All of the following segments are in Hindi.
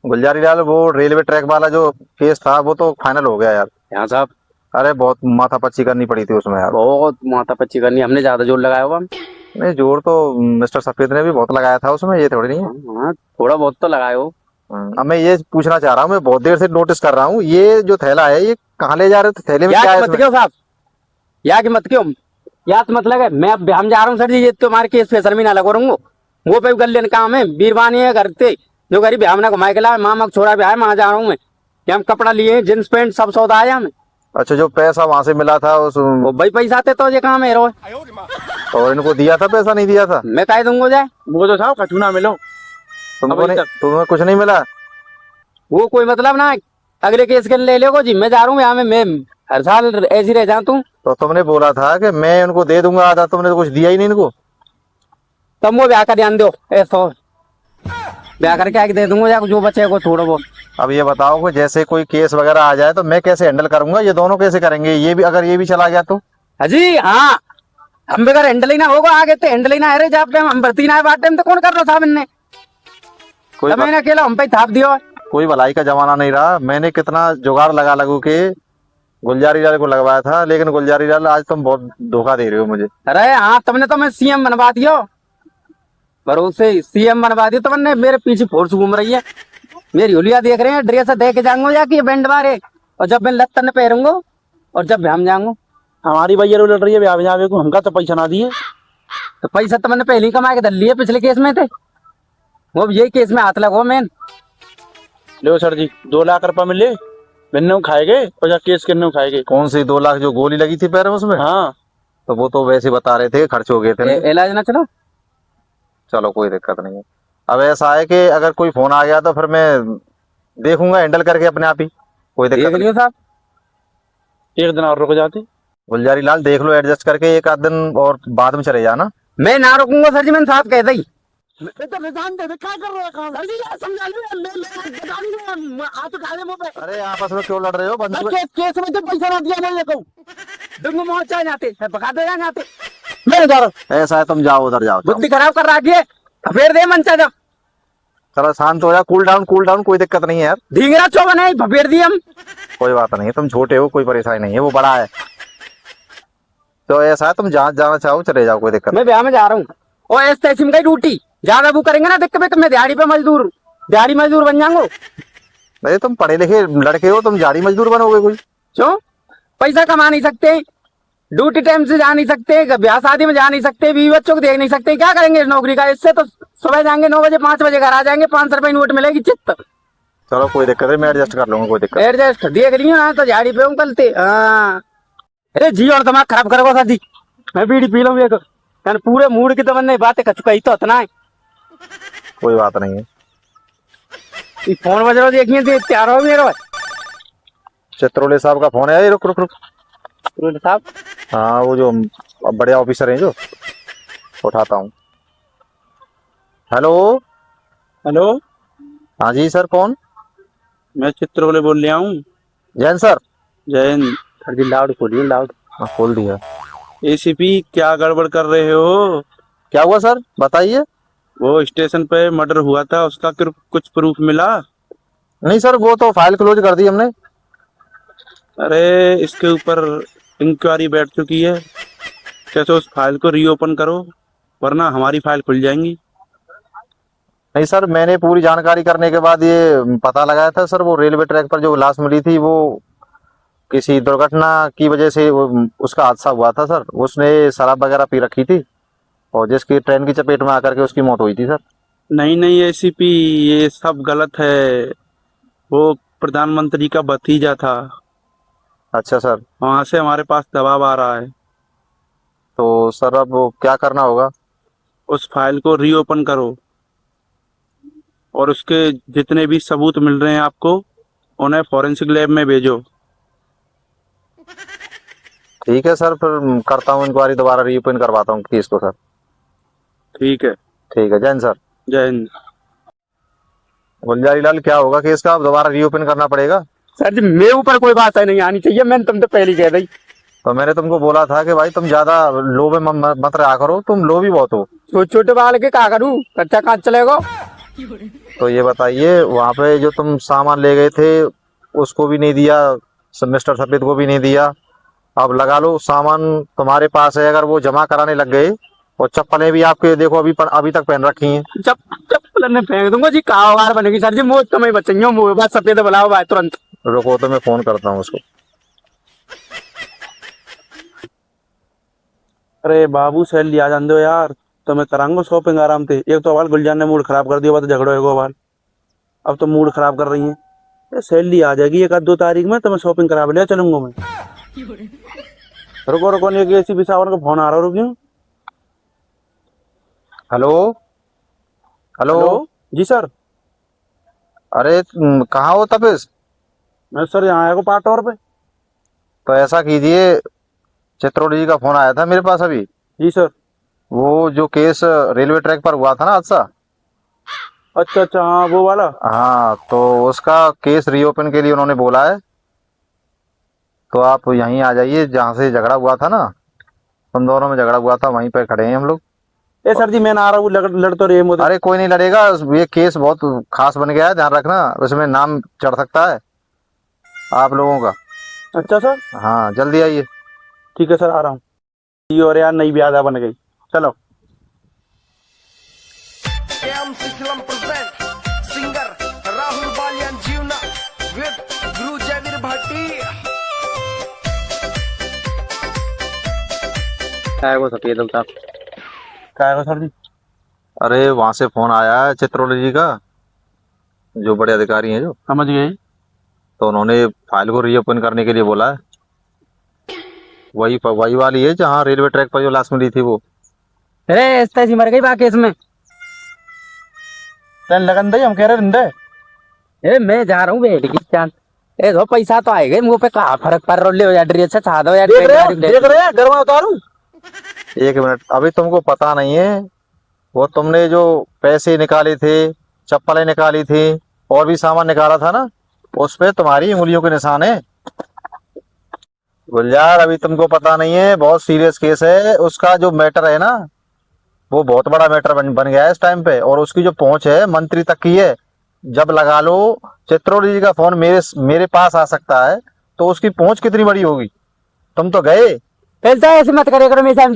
गुलजारी लाल, वो रेलवे ट्रैक वाला जो केस था वो तो फाइनल हो गया यार। यहाँ साहब अरे बहुत माथापच्ची करनी पड़ी थी उसमें यार। बहुत माथापच्ची करनी, हमने ज्यादा जोर लगाया होगा। नहीं, जोर तो मिस्टर सफेद ने भी बहुत लगाया था उसमें, ये थोड़ी नहीं है। हाँ, थोड़ा बहुत तो लगाए हो। अब मैं ये पूछना चाह रहा हूँ, मैं बहुत देर से नोटिस कर रहा हूँ, ये जो थैला है ये कहाँ ले जा रहे थे? थैले में या क्या कि है मत इसमें? क्यों साहब, या कि मत क्यों, या तो मतलब है मैं अब हम जा रहा हूँ सर जी, ये तुम्हारे केस पे सर में ना लगो रहूंगा। वो पे गले काम है, बीरबानी है घर पे जो गरीब हमने घुमाए के लाए, मामा छोड़ा भी है, वहां जा रहा हूँ मैं। कि हम कपड़ा लिए, जींस पैंट सब सौदा आया हमें। अच्छा, जो पैसा वहां से मिला था उस, वो भाई पैसा आते तो ये काम है रो। और इनको दिया था पैसा, नहीं दिया था? मैं कह दूंगा जाए, वो तो साहब कछु ना मिलो तुमको अभी नहीं, तक। तुम्हें कुछ नहीं मिला? वो कोई मतलब ना है। अगले केस के ले लेगो जी, मैं जा रहा हूँ यहाँ में, मैं हर साल ऐसी रह जाऊँ तू। तो तुमने बोला था कि मैं उनको दे दूंगा आधा, तुमने तो कुछ दिया ही नहीं इनको। तब वो ब्याह का ध्यान दो, ऐसा ब्याह करके आके दे दूंगा या जो बचे को थोड़ा बहुत। अब ये बताओ कि जैसे कोई केस वगैरह आ जाए तो मैं कैसे हैंडल करूंगा, ये दोनों कैसे करेंगे? ये भी, अगर ये भी चला गया तो? अजी हाँ, हम बगैर हैंडल ही ना होगा आगे तो हैंडल ही ना है रे, जब पे हम भर्ती ना है बाटे में तो कौन कर रहा था मैंने? कोई तब मैंने अकेला हम पे थाप दियो। कोई भलाई का जमाना नहीं रहा। मैंने कितना जुगाड़ लगा लगू के गुलजारी लाल को लगवाया था, लेकिन गुलजारी लाल आज तुम बहुत धोखा दे रहे हो मुझे। अरे हाँ, तुमने तो मैं सीएम बनवा दियो, भरोसे सीएम बनवा दियो तुमने। मेरे पीछे फोर्स घूम रही है, मेरी हुलिया देख रहे हैं, ड्रेस देख के जाऊंगा या कि बैंड मारे, और जब मैं लत्तन पहनूंगा और जब हम जाऊंगा। हमारी भैया लड़ रही है ब्याह जावे को, हमका तो पैसा ना दिए। तो पैसा तो मैंने पहले ही कमा के धर लिए, पिछले केस में थे वो, यही केस में हाथ लगो मैन। लो सर जी 2 लाख रुपया मिले, बिन्नू खाएगे और या केस किन्नू खाएगे। कौन सी 2 लाख? जो गोली लगी थी पैर में उसमें? हाँ तो वो तो वैसे बता रहे थे खर्च हो गए थे। इलाज ना चलो। चलो कोई दिक्कत नहीं है। अब ऐसा है कि अगर कोई फोन आ गया तो फिर मैं देखूंगा हैंडल करके अपने आप ही, कोई देख दिक्कत नहीं। लियो साहब, 1 दिन और रुक जाते। गुलजारी लाल देख लो एडजस्ट करके, एक आध दिन और बाद में चले जाना। मैं ना रुकूंगा सर जी, मैंने साहब कह दी। अरे आपस में क्यों लड़ रहे हो? बंदूक केस में तो पैसा ना दिया मैं कहूँ दूंगा, मोर्चा जाते पका देगा जाते। मैं जा रहा ऐसा है, तुम जाओ उधर, जाओ, जाओ। बुद्धि खराब कर रखी है, फिर दे मंचा जब। चलो शांत हो जा, कूल डाउन, कूल डाउन, कोई दिक्कत नहीं है यार। ढींगरा चो बने भपेड़ दी हम। कोई बात नहीं है, तुम छोटे हो, कोई परेशानी नहीं है, वो बड़ा है। तो ऐसा है, तुम जहाँ जाना चाहो चले जाओ, कोई दिक्कत मैं ब्याह में जा रहा हूँ, और इस तहसील का ड्यूटी ज्यादा वो करेंगे ना दिक्कत, मैं दिहाड़ी पे मजदूर, दिहाड़ी मजदूर बन जाऊंगा। नहीं, तुम पढ़े लिखे लड़के हो, तुम झाड़ी मजदूर बनोगे कोई? क्यों? पैसा कमा नहीं सकते, ड्यूटी टाइम से जा नहीं सकते, ब्याह शादी में जा नहीं सकते, बीवी बच्चों को देख नहीं सकते, क्या करेंगे इस नौकरी का? इससे तो सुबह जाएंगे 9 बजे, 5 बजे घर आ जाएंगे, 500 रुपए नोट मिलेगी चित्त। चलो कोई दिक्कत नहीं, मैं एडजस्ट कर लूंगा, कोई दिक्कत एडजस्ट देख रही हूँ तो झाड़ी पे हूँ कलते। हाँ अरे जी, और दिमाग खराब करोगे सर जी, मैं बीड़ी पी लूँ एक, पूरे मूड की तो मैंने बातें कच कही तो इतना है। नहीं। कोई बात नहीं है। ये फोन बज रहा देखिए, तैयार हो मेरे चित्रोले साहब का फोन है। ये रुक रुक रुक। साहब। हाँ, वो जो बड़े ऑफिसर हैं जो, उठाता हूँ। हेलो। हेलो, हाँ जी सर, कौन? मैं चित्रोले बोल रहा हूँ। जैन सर। जैन। सर जी लाउड खोलिए, लाउड। हाँ, खोल दिया। एसीपी क्या गड़बड़ कर रहे हो? क्या हुआ सर, बताइए। वो स्टेशन पे मर्डर हुआ था, उसका कुछ प्रूफ मिला? नहीं सर, वो तो फाइल क्लोज कर दी हमने। अरे इसके ऊपर इंक्वायरी बैठ चुकी है, कैसे उस फाइल को रीओपन करो, वरना हमारी फाइल खुल जाएंगी। नहीं सर, मैंने पूरी जानकारी करने के बाद ये पता लगाया था सर, वो रेलवे ट्रैक पर जो लाश मिली थी वो किसी दुर्घटना की वजह से उसका हादसा हुआ था सर। उसने शराब वगैरह पी रखी थी और जिसकी ट्रेन की चपेट में आकर के उसकी मौत हुई थी सर। नहीं नहीं एसीपी, ये सब गलत है। वो प्रधानमंत्री का भतीजा था। अच्छा सर। वहां से हमारे पास दबाव आ रहा है। तो सर अब वो क्या करना होगा? उस फाइल को रीओपन करो और उसके जितने भी सबूत मिल रहे हैं आपको, उन्हें फॉरेंसिक लैब में भेजो। ठीक है सर, फिर करता हूँ इंक्वायरी, दोबारा रीओपन करवाता हूँ केस को सर। ठीक है। ठीक है जैन सर। जय हिंद। गुलजारी लाल, क्या होगा केस का? अब दोबारा रीओपन करना पड़ेगा? सर जी मेरे ऊपर कोई बात है नहीं आनी चाहिए, मैंने तुम तो पहले कह दी। तो मैंने तुमको बोला था कि भाई तुम ज्यादा लो में मत रहा करो, तुम लो भी बहुत हो। छोटे छोटे बाल के क्या करूँ, कच्चा कांच चलेगा। तो ये बताइए वहां पे जो तुम सामान ले गए थे उसको भी नहीं दिया, मिस्टर सफेद को भी नहीं दिया। अब लगा लो सामान तुम्हारे पास है, अगर वो जमा कराने लग गए और चप्पलें भी आपके देखो अभी तक पहन रखी हैं। चप्पल ने फेंक दूंगा जी, कारोबार बनेगी सर जी, मुझ तो मैं बचेंगे मुझे बात सफेद बुलाओ भाई तुरंत। रुको तो मैं फोन करता हूँ उसको। अरे बाबू सैलरी आ जान दो यार, तो मैं कराऊंगा शॉपिंग आराम से। एक तो अवाल गुलजान ने मूड खराब कर दिया, बात झगड़ो है अवाल, अब तो मूड खराब कर रही है। ये सैलरी आ जाएगी 1-2 तारीख में, तो मैं शॉपिंग करा ले चलूंगा मैं। रुको रुको, नहीं ऐसी बिसावन का फोन आ रहा, रुकियो। Hello hello. हेलो जी सर। अरे कहाँ हो तपेश? मैं सर यहाँ आया को पार्ट और पे। तो ऐसा कीजिए, चित्रोली जी का फोन आया था मेरे पास अभी। जी सर। वो जो केस रेलवे ट्रैक पर हुआ था ना हादसा, अच्छा अच्छा, हाँ वो वाला। हाँ, तो उसका केस रीओपन के लिए उन्होंने बोला है। तो आप यहीं आ जाइए जहाँ से झगड़ा हुआ था ना, तुम दोनों में झगड़ा हुआ था, वहीं पे खड़े हैं हम लोग। ए सर जी, मैं ना आ रहा हूँ, लड़ तो रही है मुझे। अरे कोई नहीं लड़ेगा, ये केस बहुत खास बन गया है, ध्यान रखना, उसमें नाम चढ़ सकता है आप लोगों का। अच्छा सर। हाँ जल्दी आइए। ठीक है सर, आ रहा हूँ। ये और यार नई ब्यादा बन गई, चलो। AMC Film present singer Rahul Balian Jivna with Guru Javir Bhatti. क्या है वो सफेद साहब? क्या है सर जी? अरे वहां से फोन आया है चित्रोली जी का, जो बड़े अधिकारी हैं जो, समझ गए। तो उन्होंने फाइल को रीओपन करने के लिए बोला है। वही वाली है जहाँ रेलवे ट्रैक पर जो लाश मिली थी वो। अरे ऐसी मर गई बाकी इसमें। तेन लगन दे, हम कह रहे रंदे। ए मैं जा रहा हूँ बेट की चांद। ए दो पैसा तो आएगा मुंह पे, कहाँ फर्क पड़ रहा, ले हो यार ड्रेस से छा दो यार। देख रहे हैं घर में उतारू। एक मिनट, अभी तुमको पता नहीं है, वो तुमने जो पैसे निकाले थे, चप्पलें निकाली थी और भी सामान निकाला था ना, उस पे तुम्हारी उंगलियों के निशान है। गुलजार अभी तुमको पता नहीं है, बहुत सीरियस केस है, उसका जो मैटर है ना वो बहुत बड़ा मैटर बन गया है इस टाइम पे, और उसकी जो पहुंच है मंत्री तक की है। जब लगा लो चित्रोली जी का फोन मेरे पास आ सकता है, तो उसकी पहुंच कितनी बड़ी होगी। तुम तो गए। ऐसा ऐसे मत करे करो मेरे साथ।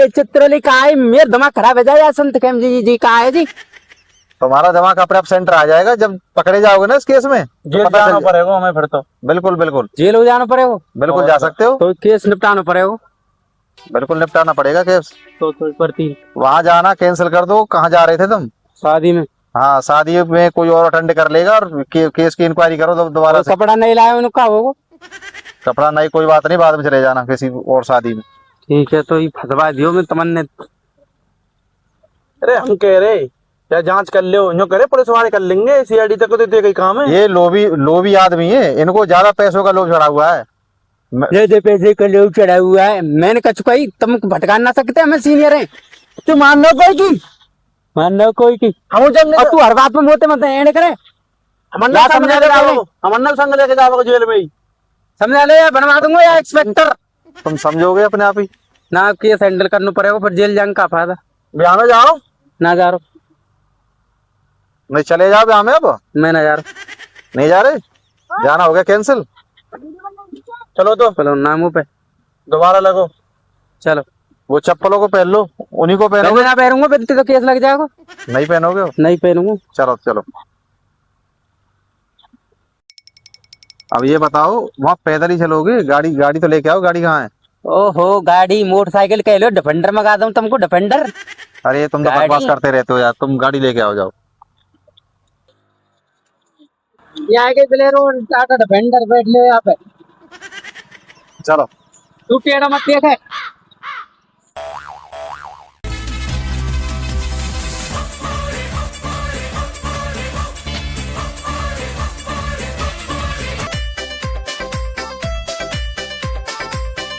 चित्रोले कहा है, मेरा दिमाग खराब हो जाएगा। संत कैम जी कहा है जी? तुम्हारा दिमाग अपने आप सेंटर आ जाएगा जब पकड़े जाओगे ना इस केस में। जेल जाना पड़ेगा हमें फिर तो। बिल्कुल बिल्कुल जेल हो जाना पड़ेगा। बिल्कुल जा सकते हो, तो केस निपटाना पड़ेगा। बिल्कुल निपटाना पड़ेगा केस। तो प्रति वहां जाना कैंसिल कर दो। कहाँ जा रहे थे तुम? शादी में। हाँ शादी में कोई और अटेंड कर लेगा, और केस की इंक्वायरी करो दोबारा से। कपड़ा नहीं लाया उनका होगा। कपड़ा नहीं, कोई बात नहीं, बाद में चले जाना किसी और शादी में। ठीक है, तो ये फंसवा दियो मैं तमन्ने। अरे हम कह रहे या जांच कर लो, जो करे पुलिस वाले कर लेंगे, सीआईडी तक तो कहीं काम है। ये लोभी आदमी है, इनको ज्यादा पैसों का लोभ चढ़ा हुआ है। दे पैसे का लोभ चढ़ा हुआ है। मैंने कछ कही, तुम भटका ना सकते, हमें सीनियर है। तू मान लो कोई की, मान लो कोई की। हम और तू हर बात में मोते मत एंड करे। अमरनाथ संग लेके जाओगे जेल में ही। समझा ले, बनवा दूंगा या इंस्पेक्टर। तुम समझोगे अपने आप ही। ना केस हैंडल करना पड़ेगा, फिर जेल जाने का फायदा। ब्याह में जाओ। ना जा रहा नहीं चले जाओ ब्याह में, अब मैं, ना जा रहा। नहीं जा रहे, जाना हो गया कैंसिल। चलो तो चलो नामों पे दोबारा लगो। चलो। वो चप्पलों को पहन लो, उन्हीं को मैं पहनोगे। ना पहनूंगा, फिर तो केस लग जाएगा। नहीं पहनोगे? नहीं पहनूंगा। चलो चलो। अब ये बताओ, वहाँ पैदल ही चलोगे? गाड़ी तो लेके आओ, गाड़ी कहाँ है? ओहो, गाड़ी मोटरसाइकिल कह लो, डिफेंडर मंगा दूं तुमको, डिफेंडर। अरे तुम तो बकवास करते रहते हो यार, तुम गाड़ी लेके आओ, जाओ। ये आगे बोलेरो टाटा डिफेंडर, बैठ ले यहाँ पे। चलो। तू टेढ़ा मत देख है।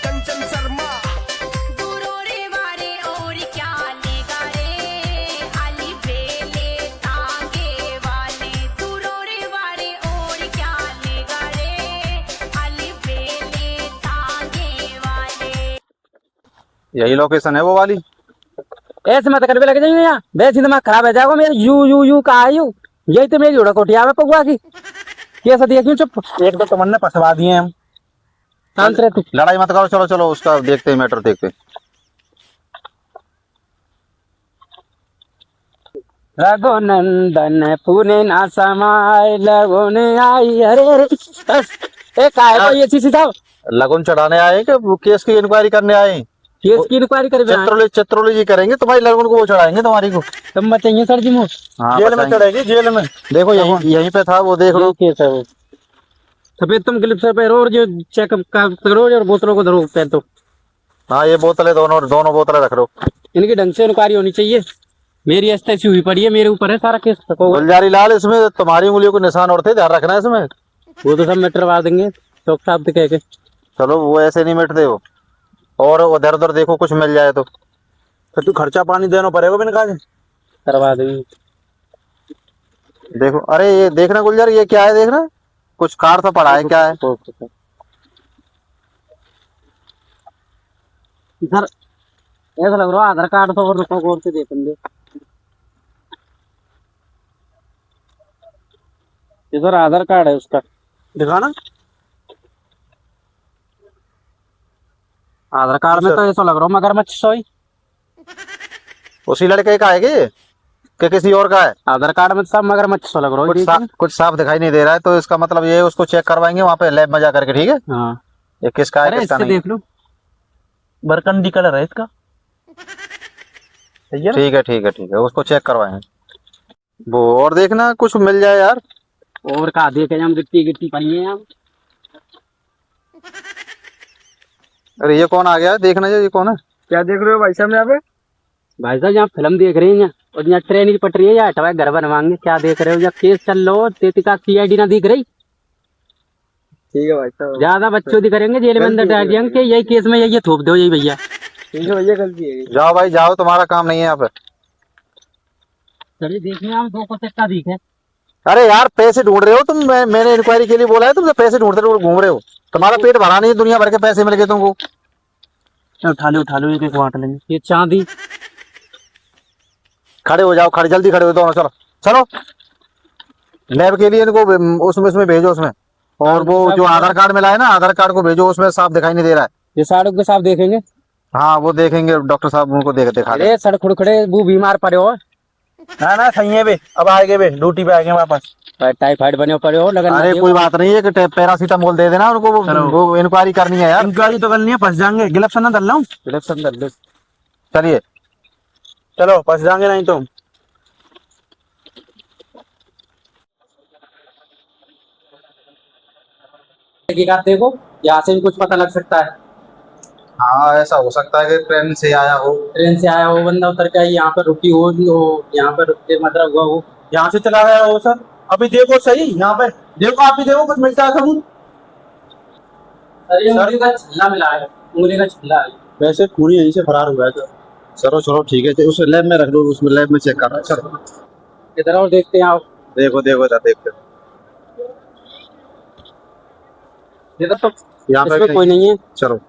Kanchan Sharma. दूरोरे वारे और क्या लेगा रे, आली बेले तांगे वाले। दूरोरे वारे और क्या लेगा रे, आली बेले तांगे वाले। यही लोकेशन है वो वाली? ऐसे मत कर लग जाइए यहाँ, वैसे दिमाग खराब हो जाएगा मेरा। यू कहा यू, यही तो मेरी उड़ा कोटिया में पगुआ की। कैसा देखियो चुप एक तो तुमने फंसवा दिए हम। शांत रह तू। लड़ाई मत करो, चलो चलो उसका देखते हैं, मैटर देखते हैं। रघुनंदन पुणे ना समाय लगोने आई। अरे अरे बस, ए काहे को ये चीज साहब लगन चढ़ाने आए कि वो केस की इंक्वायरी करने आए? केस की इंक्वायरी कर चित्रोली जी करेंगे तुम्हारी लगन को, वो चढ़ाएंगे तुम्हारी को। तुम बताइए सर जी मुझ हाँ जेल में बताएंगे। चढ़ेगी, जेल में। देखो यहीं पे था, वो देख लो। केस है वो। सफेद तुम क्लिप से पैरो और जो चेकअप का करो और बोतलों को धरो पैर तो। हाँ ये बोतलें दोनों दोनों बोतलें रख लो। इनकी ढंग से इंक्वायरी होनी चाहिए। मेरी ऐसी हुई पड़ी है, मेरे ऊपर है सारा केस। गुलजारी लाल, इसमें तुम्हारी उंगलियों के निशान और थे, ध्यान रखना है इसमें। वो तो सब मिटवा देंगे चौक साहब से कह के। चलो वो ऐसे नहीं मिटते हो। और उधर उधर देखो कुछ मिल जाए तो। तो तू खर्चा पानी देना पड़ेगा बिन काज। करवा देंगे। देखो, अरे ये देखना गुलजारी, ये क्या है देखना, कुछ कार सा पड़ा है, क्या है? सर ऐसा लग रहा है आधार कार्ड तो और रुको गौर से देखेंगे। ये सर आधार कार्ड है उसका। दिखाना। आधार कार्ड में तो ऐसा लग रहा है मगरमच्छ सोई। उसी लड़के का है कि किसी और का है? आधार कार्ड में तो सब मगरमच्छ सो लग रहा है। कुछ साफ दिखाई नहीं दे रहा है, तो इसका मतलब ये है, उसको चेक करवाएंगे वहाँ पे लैब में जा करके, ठीक है? हाँ ये किसका है अरे किसका इससे नहीं। देख लो। बरकंडी कलर है इसका। सही है ना? ठीक है ठीक है ठीक है, उसको चेक करवाएंगे। वो और देखना कुछ मिल जाए यार। और कहा देखे हम गिट्टी गिट्टी पड़ी है यहाँ। अरे ये कौन आ गया है? देखना ये कौन है? क्या देख रहे हो भाई साहब यहाँ पे? भाई साहब यहाँ फिल्म देख रहे हैं यहाँ, और यहाँ ट्रेन की पटरी है, यहाँ हटवा घर बनवाएंगे। क्या देख रहे हो? यहाँ केस चल रहा हो, तेतिका सीआईडी ना दिख रही। ठीक है भाई साहब। ज्यादा बच्चों दिख करेंगे जेल में अंदर डाल दिया कि यही केस में यही थोप दो यही भैया। ठीक है भैया, गलती है। जाओ भाई जाओ, तुम्हारा काम नहीं है यहाँ पे। चलिए देखिए हम दो को चक्का दिखे। अरे यार पैसे ढूंढ रहे हो तुम? मैंने इंक्वायरी के लिए बोला है, तुम पैसे ढूंढते रहो, घूम रहे हो। तुम्हारा पेट भरा नहीं है, दुनिया भर के पैसे मिल गए तुमको। उठा लो एक एक बांट लेंगे। ये चांदी। खड़े हो जाओ, खड़े जल्दी खड़े हो दोनों, चलो चलो लैब के लिए इनको उसमें भेजो उसमें। और वो जो आधार कार्ड मिला है ना, आधार कार्ड को भेजो, उसमें साफ दिखाई नहीं दे रहा है। ये साड़ू के साथ देखेंगे। हाँ वो देखेंगे, डॉक्टर साहब उनको दिखा दे। अरे सड़ खुड़खड़े वो बीमार पड़े हो। ना सही है बे, अब आएंगे बे, ड्यूटी पे आएंगे वापस। टाइफाइड बने पड़े हो लगन। अरे कोई बात नहीं है कि पैरासीटामोल दे देना उनको, वो इंक्वायरी करनी है यार। इंक्वायरी तो करनी है, फंस जाएंगे। गिलप्स ना डाल लूं। चलिए चलो फंस जाएंगे नहीं तो। देखो यहाँ से भी कुछ पता लग सकता है। हाँ ऐसा हो सकता है कि ट्रेन से आया हो। ट्रेन से आया हो बंदा, उतर के यहाँ पर रुकी हो, यहाँ पर रुक के मतलब हुआ हो। यहाँ से चला गया हो सर। अभी देखो सही, यहाँ पे देखो, आप भी देखो कुछ मिलता है सबूत। अरे उंगली का छल्ला मिला है, उंगली का छल्ला है। वैसे खूनी यहीं से फरार हुआ है सर। चलो चलो ठीक है, उस लैब में रख दो, उसमें लैब में चेक कर रहा है। चलो इधर और देखते हैं आप। देखो देखो इधर देखते हो। इधर तो यहाँ पे इसमें कोई नहीं है। चलो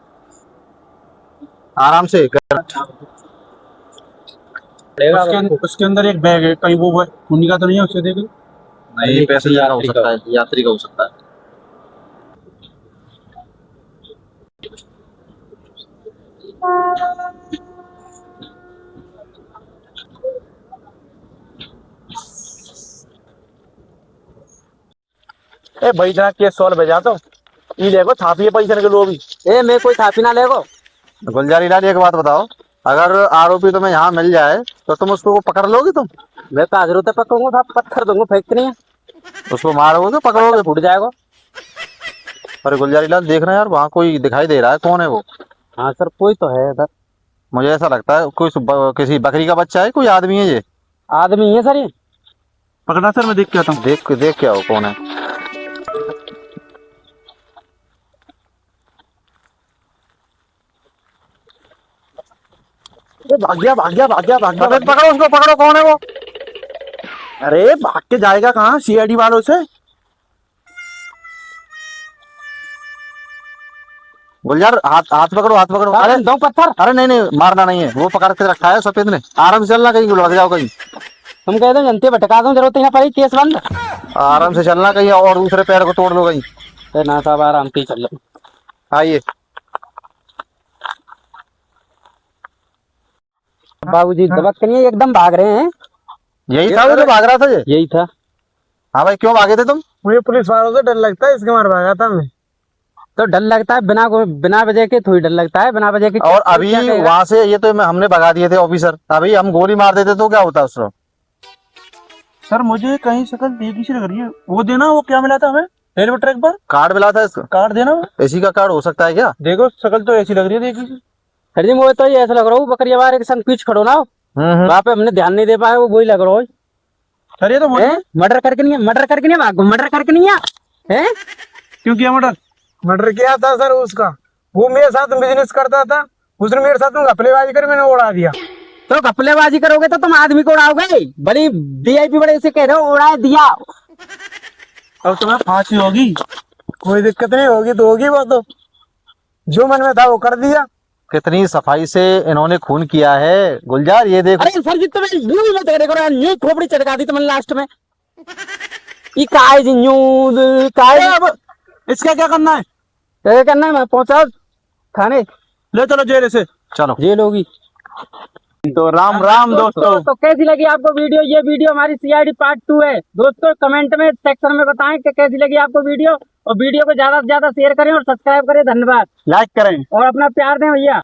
आराम से उसके अंदर एक बैग है, कहीं वो खूनी का तो नहीं है, उसे देख लो। नहीं, पैसेंजर का हो सकता है, यात्री का हो सकता है। ए भाई इतना केस सॉल्व हो जाता ये देखो थापिए पैसे के लो भी। ए मैं कोई थापी ना लेगो। गुलजारी लाल एक बात बताओ, अगर आरोपी तुम्हें यहाँ मिल जाए तो तुम उसको पकड़ लोगे? तुम मैं तो हाजिर होते पकड़ूंगा, पत्थर दूंगा, फेंक नहीं है। उसको मारोगे तो पकड़ोगे? फूट जाएगा। अरे गुलजारी लाल देखना यार, वहाँ कोई दिखाई दे रहा है, कौन है वो? हाँ सर कोई तो है इधर। मुझे ऐसा लगता है कोई किसी बकरी का बच्चा है, कोई आदमी है ये। आदमी है सर ये। पकड़ा सर, मैं देख के आता हूँ। देख क्या हो कौन है। भाग गया पकड़ो उसको, पकड़ो, कौन है वो? अरे भाग के जाएगा कहाँ सीआईडी वालों से। गुलजार हाथ हाथ पकड़ो, हाथ पकड़ो। अरे दो पत्थर। अरे नहीं नहीं, मारना नहीं है, वो पकड़ के रखा है सफेद ने। आराम से चलना, कहीं लग जाओ कहीं। तुम कह दो जनते भटका दो, जरूरत नहीं पड़ी, केस बंद। आराम से चलना कहीं, और दूसरे पैर को तोड़ लो कहीं। अरे ना साहब, आराम से ही चल लो। आइए। बाबूजी दबक के नहीं, एकदम भाग रहे हैं। यही था वो जो भाग रहा था ये? यही था। हाँ भाई, क्यों भागे थे तुम? मुझे पुलिस वालों से डर लगता है, इसके मार भागा था मैं। तो डर लगता है, बिना वजह के थोड़ी डर लगता है, बिना वजह के। और अभी वहां से ये तो हमने भगा दिए थे ऑफिसर, अभी हम गोली मार देते तो क्या होता उस वक्त? सर मुझे कहीं शक्ल देखी सी लग रही है, वो देना, वो क्या मिला था हमें रेलवे ट्रैक पर? कार्ड मिला था इसका? कार्ड देना। इसी का कार्ड हो सकता है क्या? देखो शक्ल तो ऐसी लग रही है, देखी। सर जी मुझे तो ये ऐसा लग रहा हूँ, बकरिया वाले के संग पीछ खड़ो ना, वहाँ पे हमने ध्यान नहीं दे पाया, वो वही लग रहा है। सर ये तो मर्डर करके नहीं है, मर्डर करके नहीं है, भागो, मर्डर करके नहीं है। क्यों किया मर्डर? मर्डर किया था सर उसका। वो मेरे साथ बिजनेस करता था, उसने मेरे साथ घपलेबाजी कर, मैंने उड़ा दिया। तो घपलेबाजी करोगे तो तुम आदमी को उड़ाओगे, बड़ी वीआईपी बड़े से कह रहे हो उड़ा दिया। अब तुम्हें फांसी होगी। कोई दिक्कत नहीं होगी तो होगी, वो तो जो मन में था वो कर दिया। कितनी सफाई से इन्होंने खून किया है गुलजार, ये देखो। अरे सर जी तुम्हें यूं मत करे करो, यूं खोपड़ी चटका दी तुमने लास्ट में। ये काय जी यूं काय अब इसका क्या करना है? क्या करना है? मैं पहुंचा थाने, ले चलो जेल से। चलो। जेल होगी। तो राम राम दोस्तों। तो कैसी लगी आपको वीडियो? ये वीडियो हमारी सीआईडी पार्ट 2 है दोस्तों। कमेंट में सेक्शन में बताएं कि कैसी लगी आपको वीडियो, और वीडियो को ज्यादा से ज्यादा शेयर करें और सब्सक्राइब करें। धन्यवाद। लाइक करें। और अपना प्यार दें भैया।